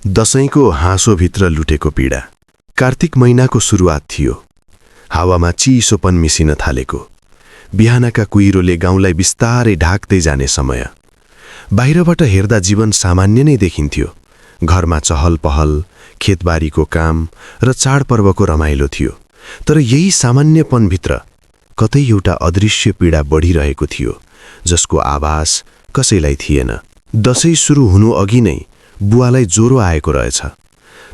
दशैंको हाँसोभित्र लुटेको पीडा। कार्तिक महिनाको सुरुवात थियो। हावामा चिसोपन मिसिन थालेको। बिहानका कुहिरोले गाउँलाई बिस्तारै ढाक्दै जाने समय। बाहिरबाट हेर्दा जीवन सामान्य नै देखिन्थ्यो। घरमा चहल पहल, खेतबारीको काम र चाडपर्वको रमाइलो थियो। तर यही सामान्यपनभित्र कतै एउटा अदृश्य पीडा बढिरहेको थियो, जसको आभास कसैलाई थिएन। दशैं सुरु हुनु अघि नै बुवालाई ज्वरो आएको रहेछ।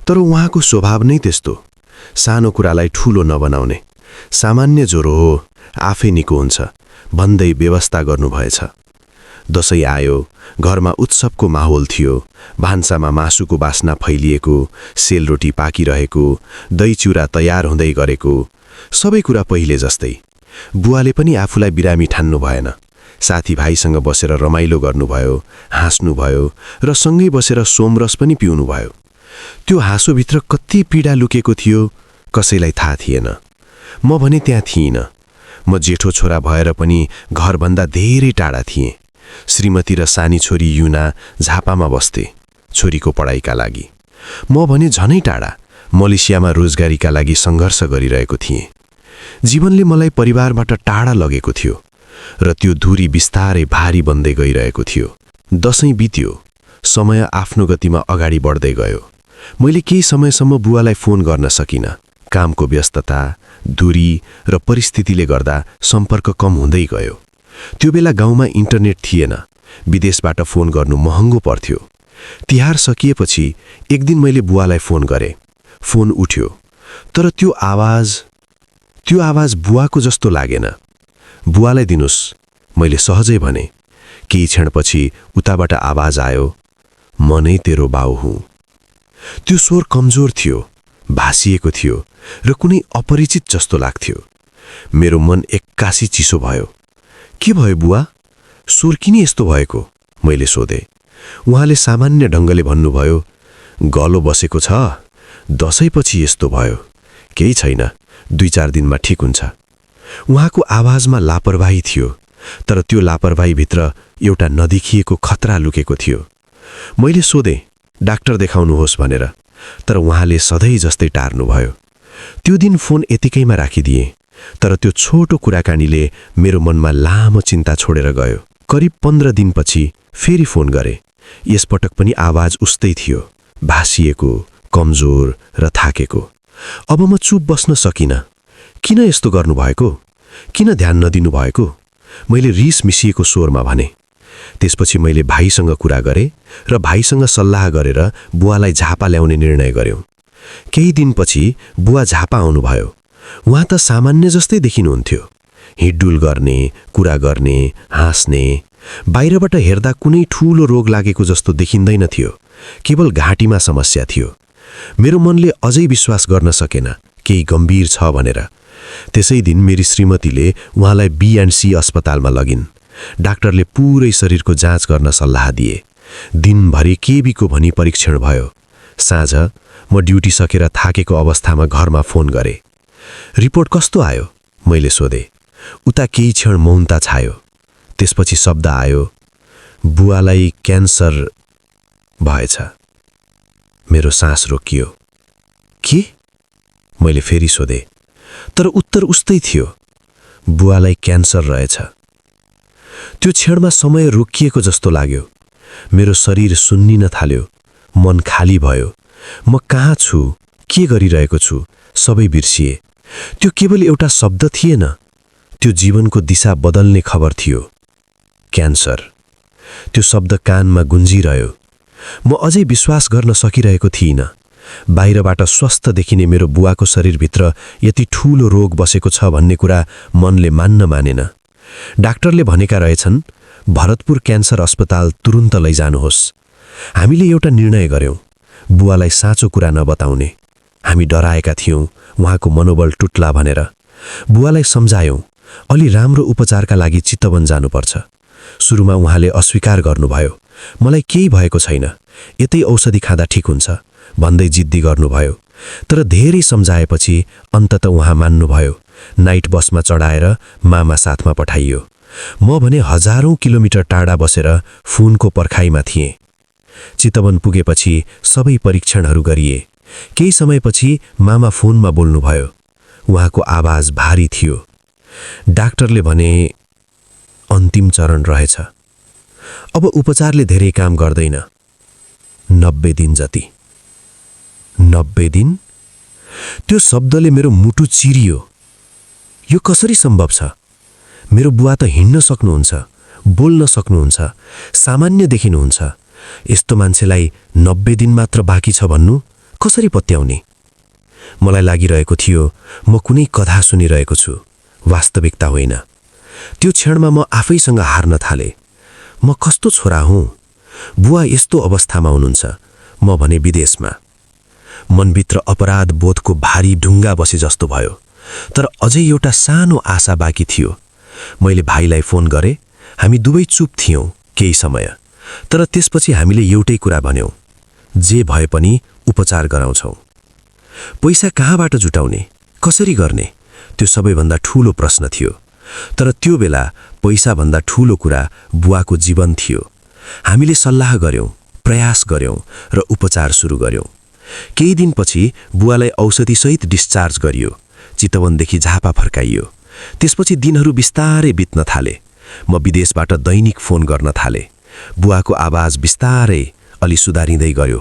तर उहाँको स्वभाव नै त्यस्तो, सानो कुरालाई ठूलो नबनाउने। सामान्य ज्वरो हो, आफै निको हुन्छ भन्दै व्यवस्था गर्नुभएछ। दशैं आयो, घरमा उत्सवको माहौल थियो। भान्सामा मासुको बास्ना फैलिएको, सेलरोटी पाकिरहेको, दही चिउरा तयार हुँदै गरेको, सबै कुरा पहिले जस्तै। बुवाले पनि आफूलाई बिरामी ठान्नु भएन। साथीभाइसँग बसेर रमाइलो गर्नुभयो, हाँस्नुभयो र सँगै बसेर सोमरस पनि पिउनुभयो। त्यो हाँसोभित्र कति पीडा लुकेको थियो कसैलाई थाहा थिएन। म भने त्यहाँ थिइनँ। म जेठो छोरा भएर पनि घरभन्दा धेरै टाढा थिएँ। श्रीमती र सानी छोरी युना झापामा बस्थे, छोरीको पढाइका लागि। म भने झनै टाढा, मलेसियामा रोजगारीका लागि सङ्घर्ष गरिरहेको थिएँ। जीवनले मलाई परिवारबाट टाढा लगेको थियो र त्यो दूरी बिस्तारै भारी बन्दै गइरहेको थियो। दशैं बित्यो, समय आफ्नो गतिमा अगाडि बढ्दै गयो। मैले केही समयसम्म बुवालाई फोन गर्न सकिनँ। कामको व्यस्तता, दूरी र परिस्थितिले गर्दा सम्पर्क कम हुँदै गयो। त्यो बेला गाउँमा इन्टरनेट थिएन, विदेशबाट फोन गर्नु महँगो पर्थ्यो। तिहार सकिएपछि एक दिन मैले बुवालाई फोन गरेँ। फोन उठ्यो, तर त्यो आवाज बुवाको जस्तो लागेन। बुवालाई दिनुस्, मैले सहजै भने। केही क्षणपछि उताबाट आवाज आयो, म नै तेरो बाउ हुँ। त्यो स्वर कमजोर थियो, भासिएको थियो र कुनै अपरिचित जस्तो लाग्थ्यो। मेरो मन एक्कासी चिसो भयो। के भयो बुवा? स्वर किन यस्तो भएको? मैले सोधेँ। उहाँले सामान्य ढङ्गले भन्नुभयो, गलो बसेको छ, दशैंपछि यस्तो भयो। केही छैन, 2-4 दिनमा ठिक हुन्छ। उहाँको आवाजमा लापरवाही थियो, तर त्यो लापरवाहीभित्र एउटा नदेखिएको खतरा लुकेको थियो। मैले सोधेँ, डाक्टर देखाउनुहोस् भनेर, तर उहाँले सधैँ जस्तै टार्नुभयो। त्यो दिन फोन यतिकैमा राखिदिएँ, तर त्यो छोटो कुराकानीले मेरो मनमा लामो चिन्ता छोडेर गयो। करिब 15 दिनपछि फेरि फोन गरेँ। यसपटक पनि आवाज उस्तै थियो, भासिएको, कमजोर र थाकेको। अब म चुप बस्न सकिनँ। किन यस्तो गर्नुभएको? किन ध्यान नदिनु भएको? मैले रिस मिसिएको स्वरमा भने। त्यसपछि मैले भाइसँग कुरा गरेँ र भाइसँग सल्लाह गरेर बुवालाई झापा ल्याउने निर्णय गर्यौँ। केही दिनपछि बुवा झापा आउनुभयो। उहाँ त सामान्य जस्तै देखिनुहुन्थ्यो। हिँडडुल गर्ने, कुरा गर्ने, हाँस्ने। बाहिरबाट हेर्दा कुनै ठूलो रोग लागेको जस्तो देखिँदैन थियो। केवल घाँटीमा समस्या थियो। मेरो मनले अझै विश्वास गर्न सकेन केही गम्भीर छ भनेर। त्यसै दिन मेरी श्रीमतीले उहाँलाई B&C अस्पतालमा लगिन्। डाक्टरले पुरै शरीरको जाँच गर्न सल्लाह दिए। दिनभरि केबीको भनी परीक्षण भयो। साँझ म ड्युटी सकेर थाकेको अवस्थामा घरमा फोन गरेँ। रिपोर्ट कस्तो आयो? मैले सोधेँ। उता केही क्षण मौनता छायो। त्यसपछि शब्द आयो, बुवालाई क्यान्सर भएछ। मेरो सास रोकियो। के? मैले फेरि सोधेँ, तर उत्तर उस्तै थियो, बुवालाई क्यान्सर रहेछ। त्यो क्षणमा समय रोकिएको जस्तो लाग्यो। मेरो शरीर सुन्निन थाल्यो, मन खाली भयो। म कहाँ छु, के गरिरहेको छु, सबै बिर्सिए। त्यो केवल एउटा शब्द थिएन, त्यो जीवनको दिशा बदल्ने खबर थियो। क्यान्सर। त्यो शब्द कानमा गुन्जिरह्यो। म अझै विश्वास गर्न सकिरहेको थिइनँ। बाहिरबाट स्वस्थ देखिने मेरो बुवाको शरीरभित्र यति ठूलो रोग बसेको छ भन्ने कुरा मनले मान्न मानेन। डाक्टरले भनेका रहेछन्, भरतपुर क्यान्सर अस्पताल तुरुन्त लैजानुहोस्। हामीले एउटा निर्णय गर्यौं, बुवालाई साँचो कुरा नबताउने। हामी डराएका थियौं उहाँको मनोबल टुट्ला भनेर। बुवालाई सम्झायौं, अलि राम्रो उपचारका लागि चितवन जानुपर्छ। सुरुमा उहाँले अस्वीकार गर्नुभयो। मलाई केही भएको छैन, यतै औषधि खाँदा ठिक हुन्छ भन्दै जिद्दी गर्नुभयो। तर धेरै सम्झाएपछि अन्ततः उहाँ मान्नुभयो। नाइट बसमा चढाएर मामा साथमा पठाइयो। म भने हजारौं किलोमिटर टाढा बसेर फोनको पर्खाइमा थिएँ। चितवन पुगेपछि सबै परीक्षणहरू गरिए। केही समयपछि मामा फोनमा बोल्नुभयो। उहाँको आवाज भारी थियो। डाक्टरले भने अन्तिम चरण रहेछ। अब उपचारले धेरै काम गर्दैन। 90 दिन जति। 90 दिन? त्यो शब्दले मेरो मुटु चिरियो। यो कसरी सम्भव छ? मेरो बुवा त हिँड्न सक्नुहुन्छ, बोल्न सक्नुहुन्छ, सामान्य देखिनुहुन्छ। यस्तो मान्छेलाई 90 दिन मात्र बाँकी छ भन्नु कसरी पत्याउने? मलाई लागिरहेको थियो म कुनै कथा सुनिरहेको छु, वास्तविकता होइन। त्यो क्षणमा म आफैसँग हार्न थाले। म कस्तो छोरा हुँ? बुवा यस्तो अवस्थामा हुनुहुन्छ, म भने विदेशमा। मनभित्र अपराध बोधको भारी ढुङ्गा बसे जस्तो भयो। तर अझै एउटा सानो आशा बाँकी थियो। मैले भाइलाई फोन गरे। हामी दुवै चुप थियौँ केही समय। तर त्यसपछि हामीले एउटै कुरा भन्यौँ, जे भए पनि उपचार गराउँछौँ। पैसा कहाँबाट जुटाउने, कसरी गर्ने, त्यो सबैभन्दा ठूलो प्रश्न थियो। तर त्यो बेला पैसाभन्दा ठूलो कुरा बुवाको जीवन थियो। हामीले सल्लाह गर्यौँ, प्रयास गर्यौँ र उपचार सुरु गर्यौँ। केही दिनपछि बुवालाई औषधिसहित डिस्चार्ज गरियो। चितवनदेखि झापा फर्काइयो। त्यसपछि दिनहरू बिस्तारै बित्न थाले। म विदेशबाट दैनिक फोन गर्न थाले। बुवाको आवाज बिस्तारै अलि सुधारिँदै गयो।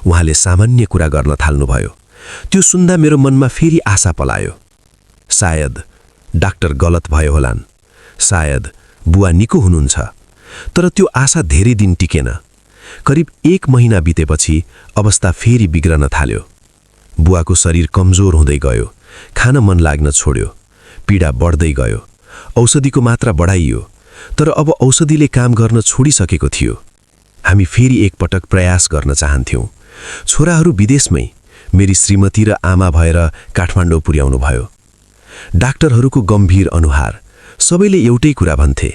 उहाँले सामान्य कुरा गर्न थाल्नुभयो। त्यो सुन्दा मेरो मनमा फेरि आशा पलायो। सायद डाक्टर गलत भयो होलान्, सायद बुवा निको हुनुहुन्छ। तर त्यो आशा धेरै दिन टिकेन। करिब 1 महिना बितेपछि अवस्था फेरि बिग्रन थाल्यो। बुवाको शरीर कमजोर हुँदै गयो। खान मन लाग्न छोड्यो। पीडा बढ्दै गयो। औषधिको मात्रा बढाइयो। तर अब औषधिले काम गर्न छोडिसकेको थियो। हामी फेरि एकपटक प्रयास गर्न चाहन्थ्यौँ। छोराहरू विदेशमै, मेरी श्रीमती र आमा भएर काठमाडौँ पुर्याउनु भयो। डाक्टरहरूको गम्भीर अनुहार, सबैले एउटै कुरा भन्थे,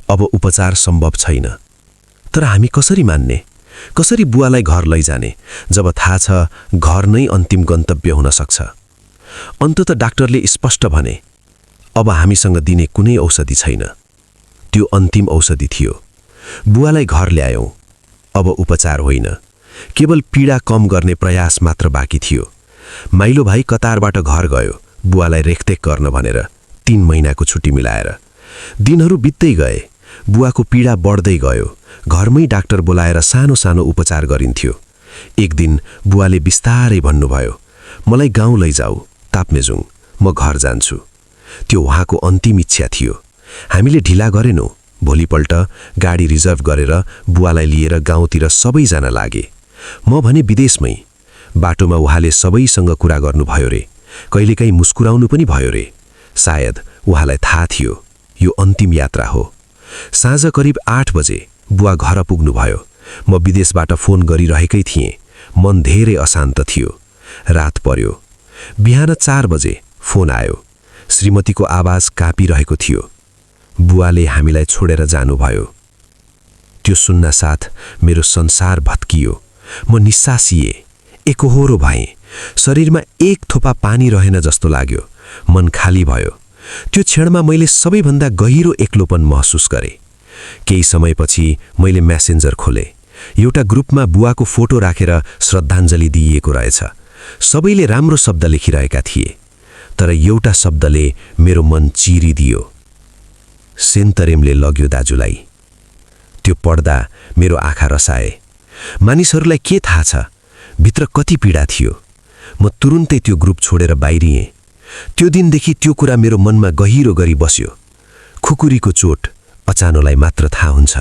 अब उपचार सम्भव छैन। तर हामी कसरी मान्ने, कसरी बुवालाई घर लैजाने जब थाहा छ घर नै अन्तिम गन्तव्य हुन सक्छ? अन्तत डाक्टरले स्पष्ट भने, अब हामीसँग दिने कुनै औषधि छैन। त्यो अन्तिम औषधि थियो। बुवालाई घर ल्यायौँ। अब उपचार होइन, केवल पीडा कम गर्ने प्रयास मात्र बाँकी थियो। माइलो भाइ कतारबाट घर गयो बुवालाई रेखदेख गर्न भनेर, 3 महिनाको छुट्टी मिलाएर। दिनहरू बित्दै गए। बुवाको पीडा बढ्दै गयो। घरमै डाक्टर बोलाएर सानो सानो उपचार गरिन्थ्यो। एक दिन बुवाले बिस्तारै भन्नुभयो, मलाई गाउँ लैजाऊ, ताप्मेजुङ, म घर जान्छु। त्यो उहाँको अन्तिम इच्छा थियो। हामीले ढिला गरेनौँ। भोलिपल्ट गाडी रिजर्भ गरेर बुवालाई लिएर गाउँतिर सबैजना लागे। म भने विदेशमै। बाटोमा उहाँले सबैसँग कुरा गर्नुभयो रे। कहिलेकाहीँ मुस्कुराउनु पनि भयो रे। सायद उहाँलाई थाहा थियो यो अन्तिम यात्रा हो। साँझ करिब 8 बजे बुवा घर पुग्नुभयो। म विदेशबाट फोन गरिरहेकै थिएँ। मन धेरै अशान्त थियो। रात पर्यो। बिहान 4 बजे फोन आयो। श्रीमतीको आवाज काँपिरहेको थियो। बुवाले हामीलाई छोडेर जानुभयो। त्यो सुन्न साथ मेरो संसार भत्कियो। म निस्सासिए, एकोहोरो भएँ। शरीरमा एक थोपा पानी रहेन जस्तो लाग्यो। मन खाली भयो। त्यो क्षणमा मैले सबैभन्दा गहिरो एक्लोपन महसुस गरेँ। केही समयपछि मैले मेसेन्जर खोले। एउटा ग्रुपमा बुवाको फोटो राखेर श्रद्धाञ्जली दिइएको रहेछ। सबैले राम्रो शब्द लेखिरहेका थिए। तर एउटा शब्दले मेरो मन चिरिदियो, सेन्तरेमले लग्यो दाजुलाई। त्यो पढ्दा मेरो आँखा रसाए। मानिसहरूलाई के थाहा छ भित्र कति पीडा थियो। म तुरुन्तै त्यो ग्रुप छोडेर बाहिरिएँ। त्यो दिनदेखि त्यो कुरा मेरो मनमा गहिरो गरी बस्यो। खुकुरीको चोट अचानोलाई मात्र थाहा हुन्छ।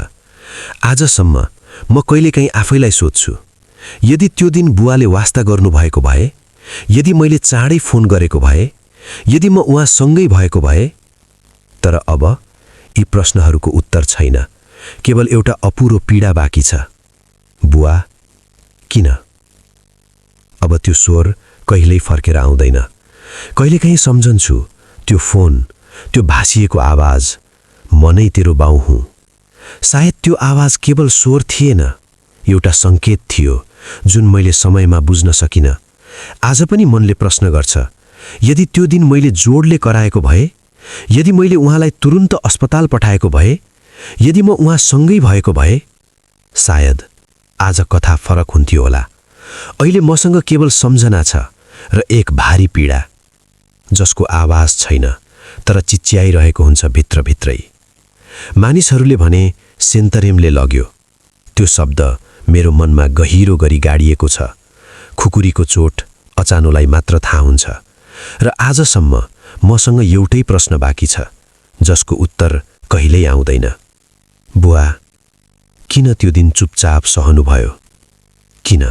आजसम्म म कहिलेकाहीँ आफैलाई सोध्छु, यदि त्यो दिन बुवाले वास्ता गर्नुभएको भए, यदि मैले चाँडै फोन गरेको भए, यदि म उहाँसँगै भएको भए। तर अब यी प्रश्नहरूको उत्तर छैन। केवल एउटा अपुरो पीडा बाँकी छ। बुवा किन? अब त्यो स्वर कहिल्यै फर्केर आउँदैन। कहिलेकाहीँ सम्झन्छु त्यो फोन, त्यो भासिएको आवाज, म नै तेरो बाउ हुँ। सायद त्यो आवाज केवल स्वर थिएन, एउटा सङ्केत थियो जुन मैले समयमा बुझ्न सकिनँ। आज पनि मनले प्रश्न गर्छ, यदि त्यो दिन मैले जोडले कराएको भए, यदि मैले उहाँलाई तुरुन्त अस्पताल पठाएको भए, यदि म उहाँसँगै भएको भए, सायद आज कथा फरक हुन्थ्यो होला। अहिले मसँग केवल सम्झना छ र एक भारी पीडा, जसको आवाज छैन तर चिच्याइरहेको हुन्छ भित्रभित्रै। मानिसहरूले भने सेन्तरेमले लग्यो। त्यो शब्द मेरो मनमा गहिरो गरी गाडिएको छ। खुकुरीको चोट अचानोलाई मात्र थाहा हुन्छ। र आजसम्म मसँग एउटै प्रश्न बाँकी छ, जसको उत्तर कहिल्यै आउँदैन। बुवा, किन त्यो दिन चुपचाप सहनुभयो? किन?